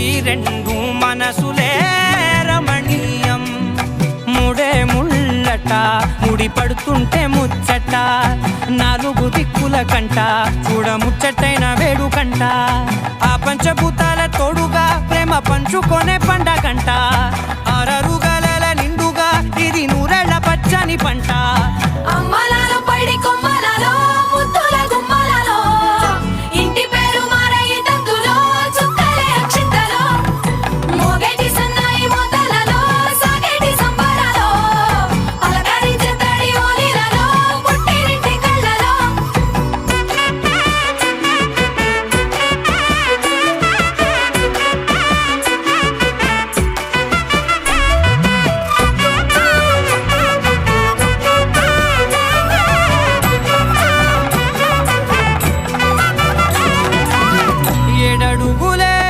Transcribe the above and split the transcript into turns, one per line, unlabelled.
ఈ రెండు మనసులే రమణీయం. ముడే ముళ్ళట ముడి పడుతుంటే ముచ్చట, నాలుగు దిక్కుల కంట చూడ ముచ్చటైన వేడుకంట. ఆ పంచభూతాల తోడుగా ప్రేమ పంచుకొనే పండగంట.